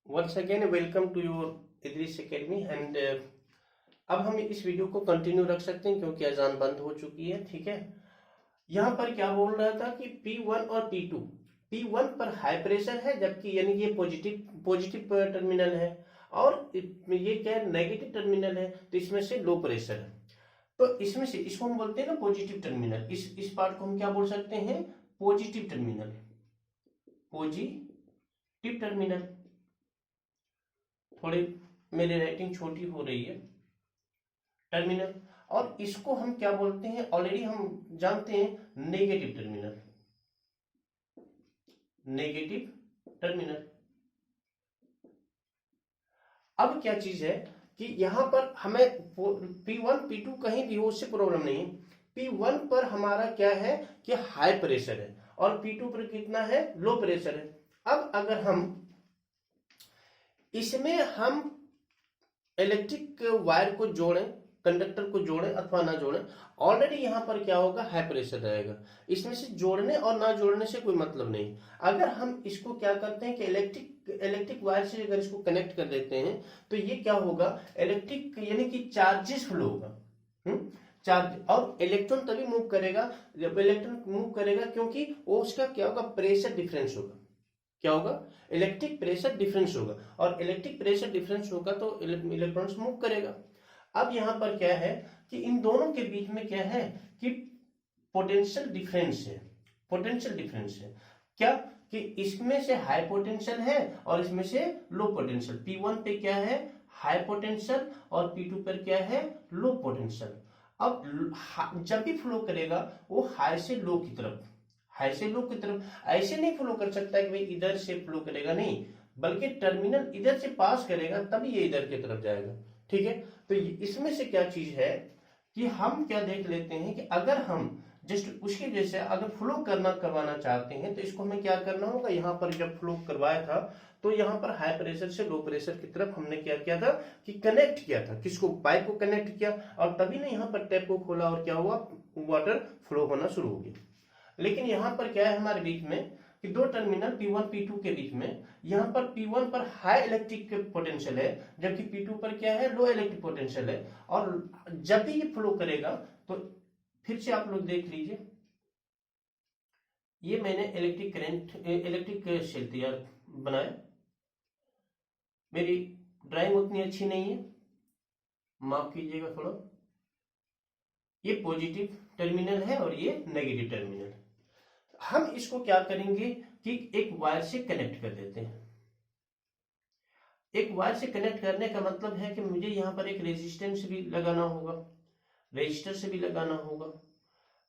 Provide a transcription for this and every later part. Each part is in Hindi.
Once again, welcome to your Idris Academy and अब हम इस वीडियो को कंटिन्यू रख सकते हैं क्योंकि अजान बंद हो चुकी है। ठीक है, यहाँ पर क्या बोल रहा था कि P1 और P2, P1 पर हाई प्रेशर है जबकि यानी ये पॉजिटिव पॉजिटिव टर्मिनल है और ये क्या है, नेगेटिव टर्मिनल है, तो इसमें से लो प्रेशर है। तो इसमें से इसको हम बोलते हैं ना पॉजिटिव टर्मिनल। इस पार्ट को हम क्या बोल सकते हैं, पॉजिटिव टर्मिनल। पॉजिटिव टर्मिनल, थोड़ी मेरी राइटिंग छोटी हो रही है, टर्मिनल। और इसको हम क्या बोलते हैं, ऑलरेडी हम जानते हैं, नेगेटिव टर्मिनल। Negative terminal. अब क्या चीज है कि यहां पर हमें P1 P2 कहीं भी हो, उससे प्रॉब्लम नहीं है। P1 पर हमारा क्या है कि हाई प्रेशर है और P2 पर कितना है, लो प्रेशर है। अब अगर हम इसमें हम इलेक्ट्रिक वायर को जोड़ें, कंडक्टर को जोड़ें अथवा ना जोड़ें, ऑलरेडी यहां पर क्या होगा, हाई प्रेशर रहेगा। इसमें से जोड़ने और ना जोड़ने से कोई मतलब नहीं। अगर हम इसको क्या करते हैं कि इलेक्ट्रिक वायर से अगर इसको कनेक्ट कर देते हैं तो ये क्या होगा, इलेक्ट्रिक यानी कि चार्जेस फ्लो होगा। चार्ज और इलेक्ट्रॉन तभी मूव करेगा जब इलेक्ट्रॉन मूव करेगा, क्योंकि वो उसका क्या होगा, प्रेशर डिफरेंस होगा। क्या होगा, इलेक्ट्रिक प्रेशर डिफरेंस होगा, और इलेक्ट्रिक प्रेशर डिफरेंस होगा तो इलेक्ट्रॉन्स मूव करेगा। अब यहां पर क्या है कि इन दोनों के बीच में क्या है कि पोटेंशियल डिफरेंस है। पोटेंशियल डिफरेंस है क्या, कि इसमें से हाई पोटेंशियल है और इसमें से लो पोटेंशियल। P1 पे क्या है, हाई पोटेंशियल, और P2 पर क्या है, लो पोटेंशियल। अब जब भी फ्लो करेगा वो हाई से लो की तरफ, हाई से लो की तरफ ऐसे नहीं फ्लो कर सकता कि भाई इधर से फ्लो करेगा, नहीं, बल्कि टर्मिनल इधर से पास करेगा तभी ये इधर की तरफ जाएगा। ठीक है, तो इसमें से क्या चीज है कि हम क्या देख लेते हैं कि अगर हम जस्ट उसके जैसे अगर फ्लो करवाना चाहते हैं तो इसको हमें क्या करना होगा, यहाँ पर जब फ्लो करवाया था तो यहाँ पर हाई प्रेशर से लो प्रेशर की तरफ हमने क्या किया था कि कनेक्ट किया था, किसको, पाइप को कनेक्ट किया, और तभी ना यहाँ पर टैप को खोला और क्या हुआ, वाटर फ्लो होना शुरू हो गया। लेकिन यहां पर क्या है हमारे बीच में कि दो टर्मिनल P1 P2 के बीच में, यहां पर P1 पर हाई इलेक्ट्रिक पोटेंशियल है जबकि P2 पर क्या है, लो इलेक्ट्रिक पोटेंशियल है। और जब भी ये फ्लो करेगा तो फिर से आप लोग देख लीजिए, ये मैंने इलेक्ट्रिक करंट इलेक्ट्रिक सेल तैयार बनाया। मेरी ड्राइंग उतनी अच्छी नहीं है, माफ कीजिएगा थोड़ा। ये पॉजिटिव टर्मिनल है और ये नेगेटिव टर्मिनल। हम इसको क्या करेंगे कि एक वायर से कनेक्ट कर देते हैं। एक वायर से कनेक्ट करने का मतलब है कि मुझे यहां पर एक रेजिस्टेंस भी लगाना होगा, रजिस्टर से भी लगाना होगा।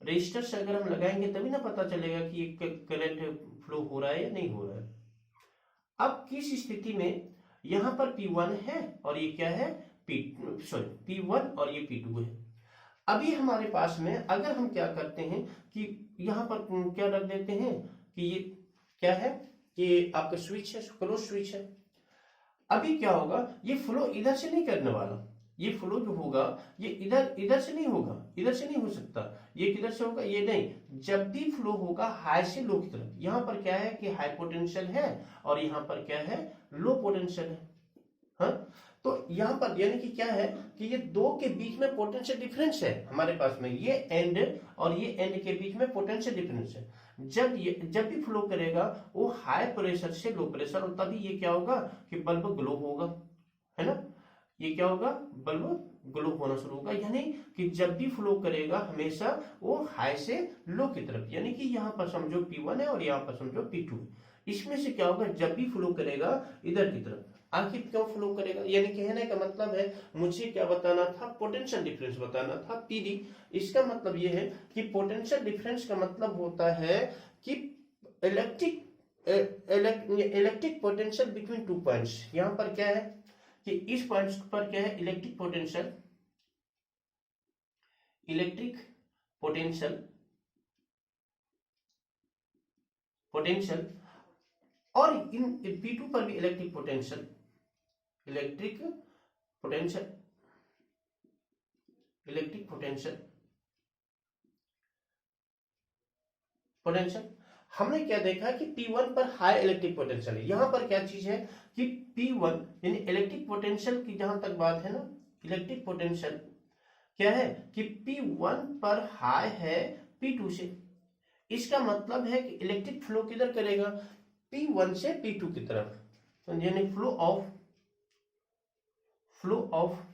रजिस्टर से अगर हम लगाएंगे तभी ना पता चलेगा कि करंट फ्लो हो रहा है या नहीं हो रहा है। अब किस स्थिति में यहां पर P1 है और ये क्या है, P1 और ये P2 है। अभी हमारे पास में अगर हम क्या करते हैं कि यहां पर क्या रख देते हैं कि ये क्या है कि आपका स्विच है, क्लोज स्विच है। अभी क्या होगा, ये फ्लो इधर से नहीं करने वाला, ये फ्लो जो होगा ये इधर इधर से नहीं होगा, इधर से नहीं हो सकता, ये किधर से होगा, ये नहीं। जब भी फ्लो होगा हाई से लो की तरफ, यहां पर क्या है कि हाई पोटेंशियल है और यहां पर क्या है, लो पोटेंशियल है। हाँ, तो यहां पर यानी कि क्या है कि ये दो के बीच में पोटेंशियल डिफरेंस है हमारे पास में, ये एंड और ये एंड के बीच में पोटेंशियल डिफरेंस है। जब भी फ्लो करेगा वो हाई प्रेशर से लो प्रेशर, और तभी ये क्या होगा कि बल्ब ग्लो होगा, है ना। ये क्या होगा, बल्ब ग्लो होना शुरू होगा, यानी कि जब भी फ्लो करेगा हमेशा वो हाई से लो की तरफ, यानी कि यहाँ पर समझो P1 है और यहाँ पर समझो P2 है। इसमें से क्या होगा, जब भी फ्लो करेगा इधर की तरफ। आखिर क्यों फ्लो करेगा, यानी कहने का मतलब है मुझे क्या बताना था, पोटेंशियल डिफरेंस बताना था, पीडी। इसका मतलब ये है कि पोटेंशियल डिफरेंस का मतलब होता है कि electric electric potential between two points. यहां पर क्या है कि इस पॉइंट पर क्या है, electric potential, electric potential, potential, और इन P2 पर भी electric potential, electric potential, electric potential, potential. हमने क्या देखा कि P1 पर हाई इलेक्ट्रिक पोटेंशियल है। यहां पर क्या चीज है कि P1 यानी इलेक्ट्रिक पोटेंशियल की जहां तक बात है ना, इलेक्ट्रिक पोटेंशियल क्या है कि P1 पर हाई है P2 से। इसका मतलब है कि इलेक्ट्रिक फ्लो किधर करेगा, P1 से P2 की तरफ, तो यानी फ्लो ऑफ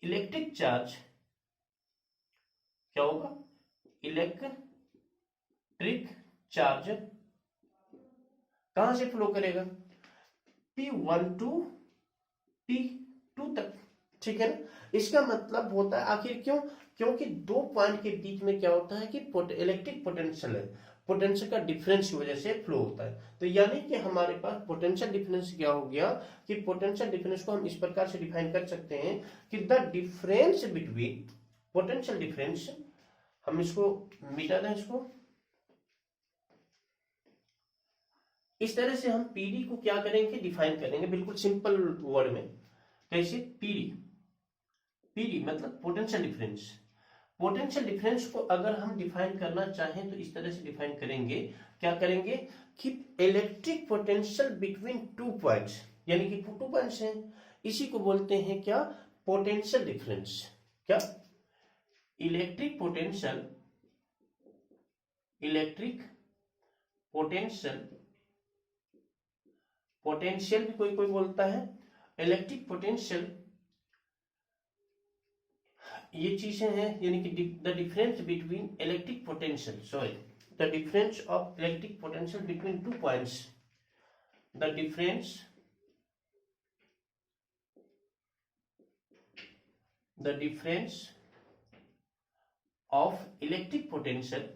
इलेक्ट्रिक चार्ज क्या होगा, इलेक्ट्रिक चार्ज कहां से फ्लो करेगा, P1 टू P2 तक, ठीक है ना। इसका मतलब होता है आखिर क्यों, क्योंकि दो पॉइंट के बीच में क्या होता है कि इलेक्ट्रिक पोटेंशियल है, पोटेंशियल का डिफरेंस की वजह से फ्लो होता है। तो यानी कि हमारे पास पोटेंशियल डिफरेंस क्या हो गया कि पोटेंशियल डिफरेंस को हम इस प्रकार से डिफाइन कर सकते हैं कि the difference between potential difference, हम इसको मिटा दें, इसको इस तरह से हम पीडी को क्या करेंगे, डिफाइन करेंगे बिल्कुल सिंपल वर्ड में। कैसे, पीडी मतलब पोटेंशियल डिफरेंस। पोटेंशियल डिफरेंस को अगर हम डिफाइन करना चाहें तो इस तरह से डिफाइन करेंगे, क्या करेंगे कि electric potential between two points, यानी कि टू पॉइंट्स हैं, इसी को बोलते हैं क्या, पोटेंशियल डिफरेंस। क्या, इलेक्ट्रिक पोटेंशियल पोटेंशियल भी कोई बोलता है, इलेक्ट्रिक पोटेंशियल, ये चीजें हैं, यानी कि the difference between electric potential, sorry, the difference of electric potential between two points, the difference of electric potential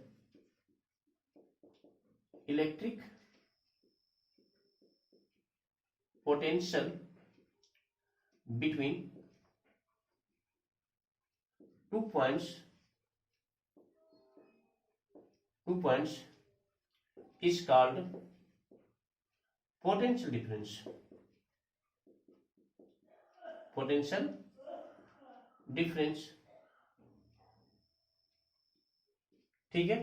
between two points is called potential difference, ठीक है।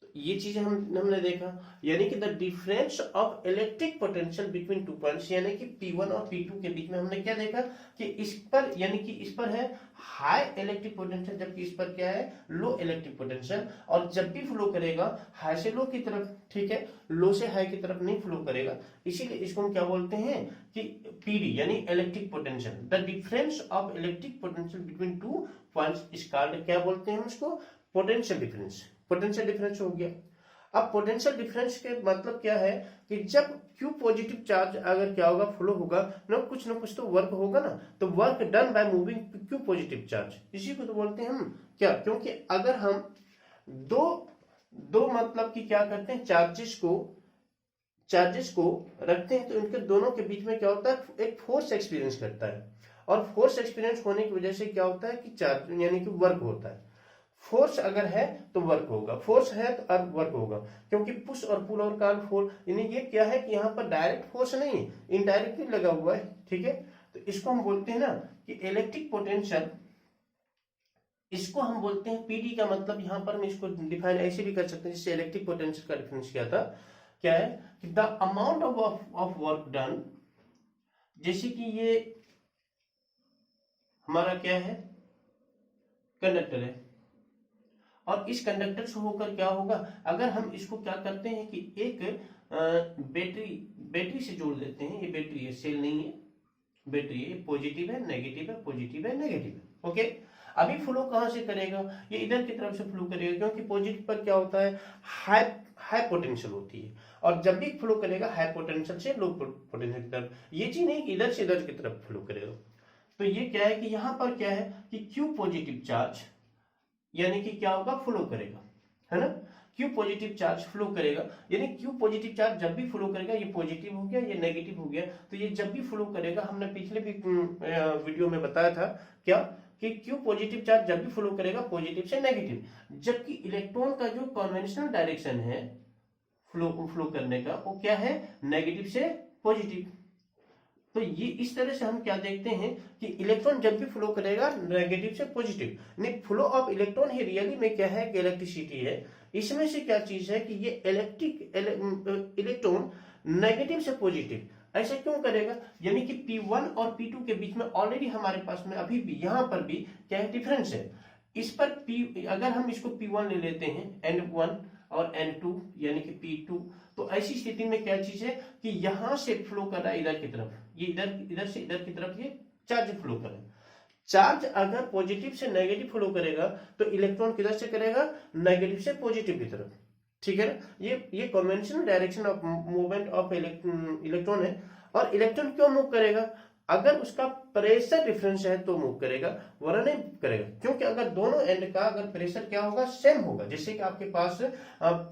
तो ये चीजें हमने देखा, यानी कि the difference of electric potential between two points, यानी कि P1 और P2 के बीच में हमने क्या देखा कि इस पर, यानी कि इस पर है हाई इलेक्ट्रिक पोटेंशियल, जबकि इस पर क्या है, लो इलेक्ट्रिक पोटेंशियल। और जब भी फ्लो करेगा हाई से लो की तरफ, ठीक है, लो से हाई की तरफ नहीं फ्लो करेगा, इसीलिए इसको हम क्या बोलते हैं कि पीडी यानी electric potential. The difference of electric potential between two points is called, क्या बोलते हैं हम इसको, पोटेंशियल डिफरेंस। पोटेंशियल डिफरेंस हो गया। अब पोटेंशियल डिफरेंस के मतलब क्या है कि जब क्यू पॉजिटिव चार्ज अगर क्या होगा, फ्लो होगा ना कुछ तो वर्क होगा ना, तो work done by moving Q positive charge, इसी को तो बोलते हैं हम क्या, क्योंकि अगर हम दो मतलब कि क्या करते हैं, चार्जेस को रखते हैं तो इनके दोनों के बीच में क्या होता है, एक फोर्स एक्सपीरियंस करता है, और फोर्स एक्सपीरियंस होने की वजह से क्या होता है कि चार्ज यानी कि वर्क होता है। फोर्स अगर है तो वर्क होगा, फोर्स है तो अब वर्क होगा, क्योंकि पुश और पुल और कॉल फोर्स, यानी ये क्या है कि यहाँ पर डायरेक्ट फोर्स नहीं है, इनडायरेक्टली लगा हुआ है, ठीक है। तो इसको हम बोलते हैं ना कि इलेक्ट्रिक पोटेंशियल, इसको हम बोलते हैं पीडी का मतलब, यहाँ पर हम इसको डिफाइन ऐसे भी कर सकते हैं जिससे इलेक्ट्रिक पोटेंशियल का डिफरेंस किया था, क्या है कि the amount of work done, जैसे कि ये हमारा क्या है, कंडक्टर है, और इस कंडक्टर से होकर क्या होगा, अगर हम इसको क्या करते हैं कि एक बैटरी से जोड़ देते हैं, ये बैटरी है, सेल नहीं है, बैटरी है, पॉजिटिव है नेगेटिव है, पॉजिटिव है नेगेटिव है, ओके। अभी फ्लो कहां से करेगा, ये इधर की तरफ से फ्लो करेगा, क्योंकि पॉजिटिव पर क्या होता है, हाई पोटेंशियल होती है, और जब भी फ्लो करेगा हाई पोटेंशियल से लो पोटेंशियल की तरफ, ये चीज नहीं कि इधर से इधर की तरफ फ्लो करेगा। तो ये क्या है कि यहाँ पर क्या है कि क्यू पॉजिटिव चार्ज यानी कि क्या होगा, फ्लो करेगा, है ना, क्यू पॉजिटिव चार्ज फ्लो करेगा, यानी क्यू पॉजिटिव चार्ज जब भी फ्लो करेगा, ये पॉजिटिव हो गया, ये नेगेटिव हो गया, तो ये जब भी फ्लो करेगा, हमने पिछले भी वीडियो में बताया था क्या कि क्यू पॉजिटिव चार्ज जब भी फ्लो करेगा पॉजिटिव से नेगेटिव, जबकि इलेक्ट्रॉन का जो कन्वेंशनल डायरेक्शन है फ्लो करने का, वो क्या है, नेगेटिव से पॉजिटिव। तो ये इस तरह से हम क्या देखते हैं कि इलेक्ट्रॉन जब भी फ्लो करेगा नेगेटिव से पॉजिटिव, नहीं, flow of electron he really में क्या है कि इलेक्ट्रिसिटी है, इसमें से क्या चीज है कि ये इलेक्ट्रॉन नेगेटिव से पॉजिटिव ऐसा क्यों करेगा, यानी कि P1 और P2 के बीच में ऑलरेडी हमारे पास में अभी भी यहां पर भी क्या है, डिफरेंस है। इस पर P अगर हम इसको P1 ले लेते हैं N1 और N2 यानी कि P2, तो ऐसी स्थिति में क्या चीज है कि यहां से फ्लो कर रहा है इधर की तरफ, ये इधर से इधर की तरफ ये चार्ज फ्लो कर रहा है। चार्ज अगर पॉजिटिव से नेगेटिव फ्लो करेगा तो इलेक्ट्रॉन किधर से करेगा, नेगेटिव से पॉजिटिव की तरफ, ठीक है ना। ये conventional direction of movement of electron है। और इलेक्ट्रॉन क्यों मूव करेगा, अगर उसका प्रेशर डिफरेंस है तो मूव करेगा, वरना नहीं करेगा। क्योंकि अगर दोनों एंड का अगर प्रेशर क्या होगा, सेम होगा, जैसे कि आपके पास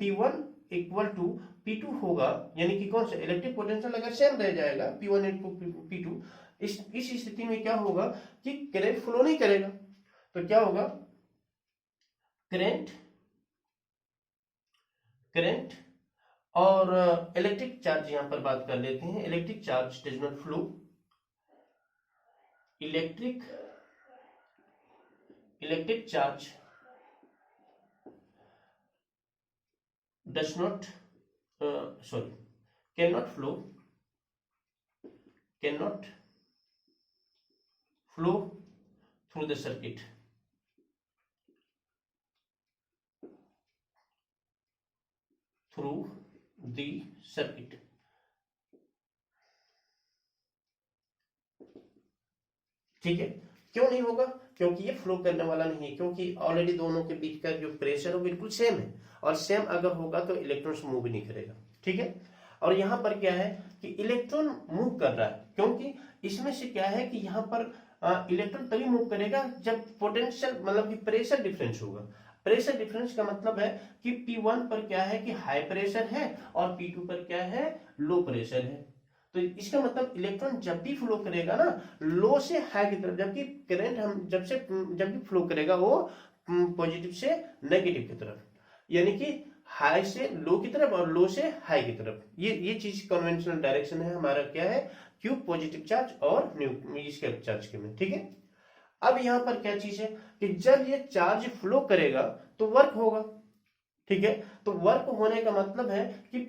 P1 इक्वल टू P2 होगा, यानी कि कौन सा इलेक्ट्रिक पोटेंशियल अगर सेम रह जाएगा P1 इंटू P2, इस स्थिति में क्या होगा कि करंट फ्लो नहीं करेगा। तो क्या होगा, करंट और इलेक्ट्रिक चार्ज यहां पर बात कर लेते हैं। Electric charge does not flow, electric charge does not cannot flow through the circuit, ठीक है। क्यों नहीं होगा, क्योंकि ये फ्लो करने वाला नहीं है, क्योंकि ऑलरेडी दोनों के बीच का जो प्रेशर है बिल्कुल सेम है, और सेम अगर होगा तो इलेक्ट्रॉन मूव भी नहीं करेगा, ठीक है। और यहां पर क्या है कि इलेक्ट्रॉन मूव कर रहा है, क्योंकि इसमें से क्या है कि यहां पर इलेक्ट्रॉन तभी मूव करेगा जब पोटेंशियल मतलब कि प्रेशर डिफरेंस होगा। प्रेशर डिफरेंस का मतलब है कि P1 पर क्या है कि हाई प्रेशर है और P2 पर क्या है, लो प्रेशर है। तो इसका मतलब इलेक्ट्रॉन जब भी फ्लो करेगा ना लो से हाई की तरफ, जबकि करंट हम जब भी फ्लो करेगा वो पॉजिटिव से नेगेटिव की तरफ, यानी कि हाई से लो की तरफ और लो से हाई की तरफ। ये चीज कन्वेंशनल डायरेक्शन है हमारा, क्या है, क्यू पॉजिटिव चार्ज और इसके चार्ज के में, ठीक है। अब यहां पर क्या चीज है कि जब ये चार्ज फ्लो करेगा तो वर्क होगा, ठीक है। तो वर्क होने का मतलब है कि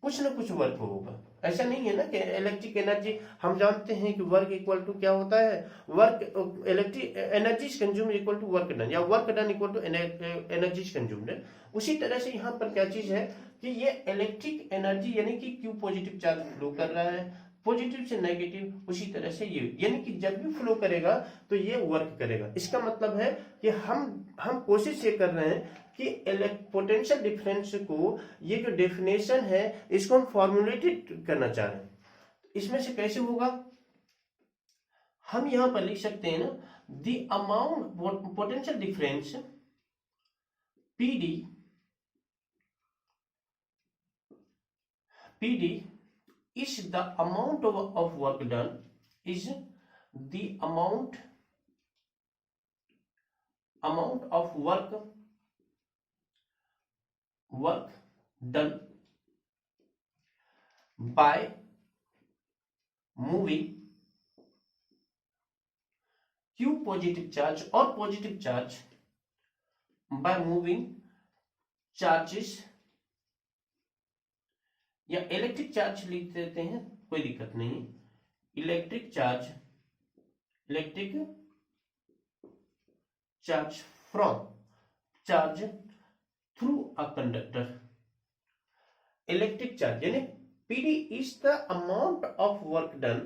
कुछ ना कुछ वर्क होगा। ऐसा नहीं है ना कि इलेक्ट्रिक एनर्जी, हम जानते हैं कि वर्क इक्वल टू क्या होता है, work electric energy consumed equal to work done, या work done equal to energy consumed. उसी तरह से यहाँ पर क्या चीज है कि ये इलेक्ट्रिक एनर्जी यानी कि क्यू पॉजिटिव चार्ज फ्लो कर रहा है, पॉजिटिव से नेगेटिव, उसी तरह से ये यानी कि जब भी फ्लो करेगा तो ये वर्क करेगा। इसका मतलब है कि हम कोशिश ये कर रहे हैं कि पोटेंशियल डिफरेंस को, ये जो डेफिनेशन है इसको हम फॉर्मुलेटेड करना चाह रहे हैं। इसमें से कैसे होगा, हम यहां पर लिख सकते हैं ना, the amount potential difference PD is the amount of work done, is the amount of work done by moving Q positive charge or positive charge by moving charges, या इलेक्ट्रिक चार्ज लिख देते हैं, कोई दिक्कत नहीं। Electric charge from charge through a conductor. Electric charge यानी PD is the amount of work done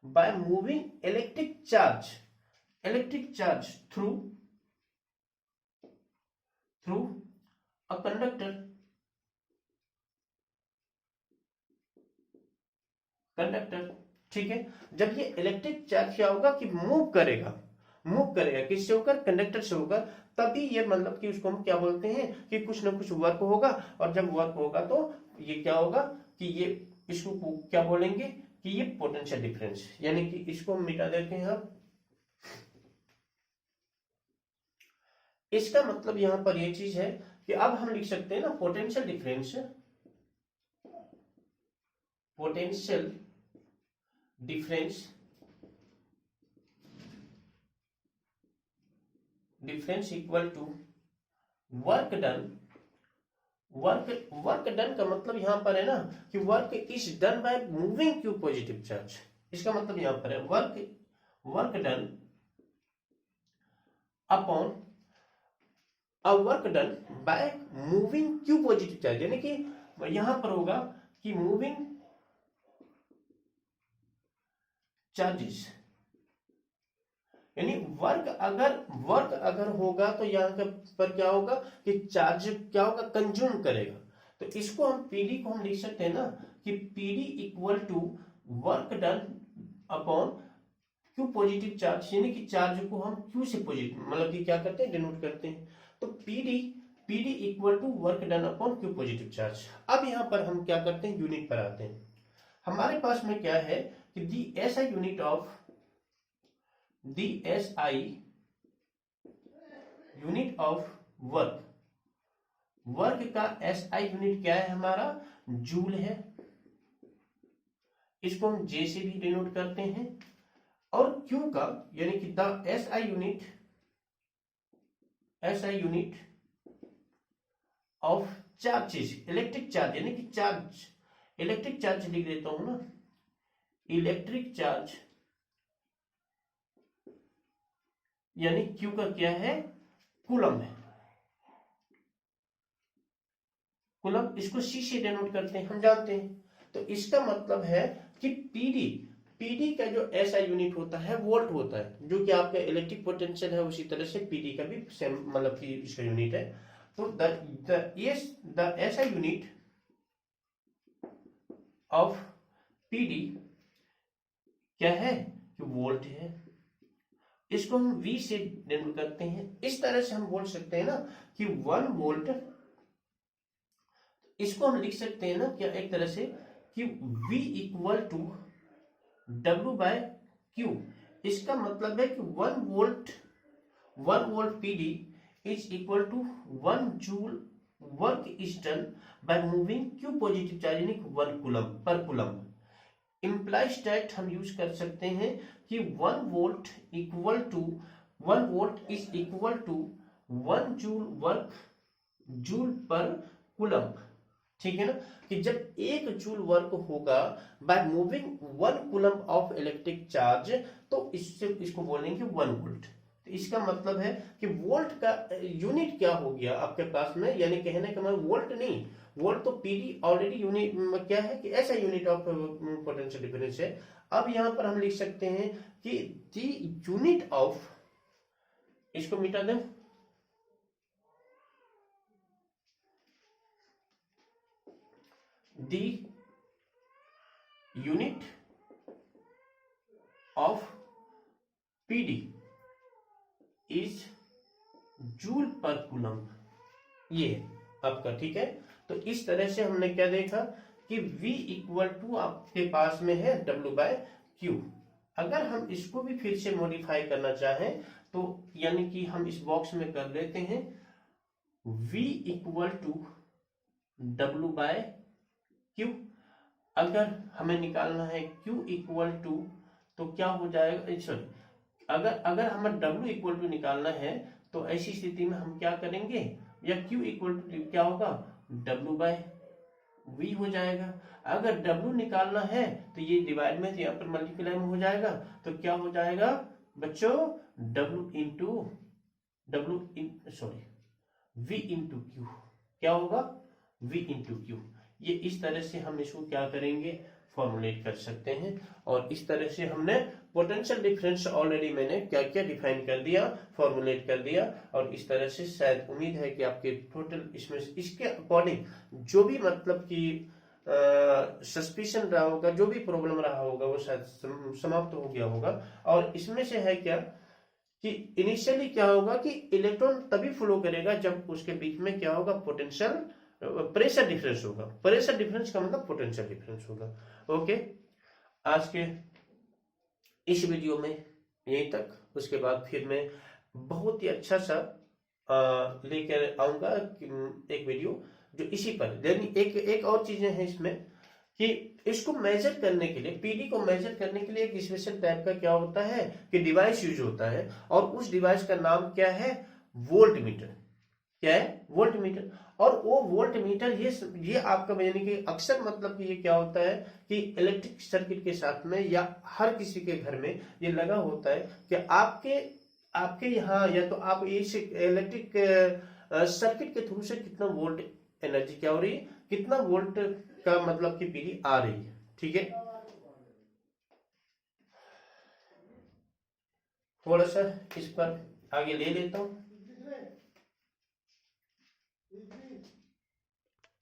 by moving electric charge through a conductor, ठीक है। जब ये इलेक्ट्रिक चार्ज क्या होगा कि मूव करेगा किससे होकर, कंडक्टर से होकर, तभी ये मतलब कि उसको हम क्या बोलते हैं कि कुछ ना कुछ वर्क होगा। और जब वर्क होगा तो ये क्या होगा कि ये इसको क्या बोलेंगे कि ये पोटेंशियल डिफरेंस, यानी कि इसको हम मिटा देते हैं। अब इसका मतलब यहां पर ये चीज है कि अब हम लिख सकते हैं ना potential difference equal to work done work done का मतलब यहां पर है ना कि work is done by moving Q positive charge. इसका मतलब यहां पर है work done upon work done by moving Q positive charge, यानी कि यहां पर होगा कि मूविंग चार्जेस, यानी वर्क अगर होगा तो यहाँ पर क्या होगा कि चार्ज क्या होगा, कंज्यूम करेगा। तो इसको हम पीडी को हम लिख सकते हैं ना कि PD equal to work done upon Q positive charge, यानी कि चार्ज को हम क्यू से पॉजिटिव मतलब कि क्या करते हैं, डिनोट करते हैं। तो PD equal to work done upon Q positive charge. अब यहाँ पर हम क्या करते हैं, यूनिट पर आते हैं। हमारे पास में क्या है कि दी एसआई यूनिट ऑफ वर्क का एसआई यूनिट क्या है हमारा, जूल है। इसको हम जे से भी डिनोट करते हैं। और क्यू का यानी कि the SI unit of charges, electric charge, यानी कि चार्ज, इलेक्ट्रिक चार्ज लिख देता हूं ना, इलेक्ट्रिक चार्ज यानी क्यू का क्या है, कूलम है। कूलम, इसको सी से डिनोट करते हैं, हम जानते हैं। तो इसका मतलब है कि पीडी का जो एसआई यूनिट होता है वोल्ट होता है, जो कि आपका इलेक्ट्रिक पोटेंशियल है, उसी तरह से पीडी का भी सेम मतलब कि इसका यूनिट है। तो the SI unit of PD क्या है कि वोल्ट है। इसको हम V से डिनोट करते हैं। इस तरह से हम बोल सकते हैं ना कि 1 वोल्ट, इसको हम लिख सकते हैं ना क्या एक तरह से कि V equal to W by Q। इसका मतलब है कि 1 volt PD is equal to 1 joule work is done by moving Q positive charge, यानी 1 coulomb per coulomb. Implies that हम यूज कर सकते हैं कि 1 volt is equal to 1 joule per coulomb. ठीक है ना, कि जब 1 जूल वर्क होगा by moving 1 coulomb of electric charge, तो इसको बोलेंगे 1 वोल्ट। तो इसका मतलब है कि वोल्ट का यूनिट क्या हो गया आपके पास में, यानी कहने का मतलब वोल्ट नहीं, वोल्ट तो पीडी ऑलरेडी यूनिट क्या है कि ऐसा यूनिट ऑफ पोटेंशियल डिफरेंस है। अब यहां पर हम लिख सकते हैं कि दी यूनिट ऑफ, इसको मिटा दें, दी unit of PD is joule per coulomb, ये आपका। ठीक है, तो इस तरह से हमने क्या देखा कि V इक्वल टू आपके पास में है W बाय Q। अगर हम इसको भी फिर से मॉडिफाई करना चाहें तो यानी कि हम इस बॉक्स में कर लेते हैं V equal to W by Q। अगर हमें निकालना है Q इक्वल टू, तो क्या हो जाएगा, सॉरी, अगर हमें W इक्वल टू निकालना है तो ऐसी स्थिति में हम क्या करेंगे, या Q इक्वल टू क्या होगा, W बाय V हो जाएगा। अगर W निकालना है तो ये डिवाइड में यहाँ पर मल्टीप्लाई में हो जाएगा, तो क्या हो जाएगा बच्चों, V इंटू Q, क्या होगा, V इंटू Q। ये इस तरह से हम इसको क्या करेंगे, फॉर्मुलेट कर सकते हैं। और इस तरह से हमने पोटेंशियल डिफरेंस ऑलरेडी मैंने क्या क्या डिफाइन कर दिया, फॉर्मुलेट कर दिया। और इस तरह से शायद उम्मीद है कि आपके टोटल इसमें इसके अकॉर्डिंग जो भी मतलब कि सस्पिशन रहा होगा, जो भी प्रॉब्लम रहा होगा, वो शायद समाप्त हो गया होगा। और इसमें से है क्या कि इनिशियली क्या होगा कि इलेक्ट्रॉन तभी फ्लो करेगा जब उसके बीच में क्या होगा, पोटेंशियल प्रेशर डिफरेंस होगा। प्रेशर डिफरेंस का मतलब पोटेंशियल डिफरेंस होगा। ओके, आज के इस वीडियो में यहीं तक। उसके बाद फिर मैं बहुत ही अच्छा सा लेकर आऊंगा एक वीडियो जो इसी पर। यानी एक और चीजें हैं इसमें कि इसको मेजर करने के लिए, पीडी को मेजर करने के लिए एक स्पेशल टाइप का क्या होता है कि डिवाइस यूज होता है, और उस डिवाइस का नाम क्या है, वोल्ट मीटर। क्या है, वोल्ट मीटर। और वो वोल्ट मीटर ये आपका यानी कि अक्सर मतलब कि ये क्या होता है कि इलेक्ट्रिक सर्किट के साथ में या हर किसी के घर में ये लगा होता है कि आपके आपके यहाँ या तो आप इस इलेक्ट्रिक सर्किट के थ्रू से कितना वोल्ट एनर्जी क्या हो रही है, कितना वोल्ट का मतलब की पीढ़ी आ रही है। ठीक है, थोड़ा सा इस पर आगे ले लेता हूं।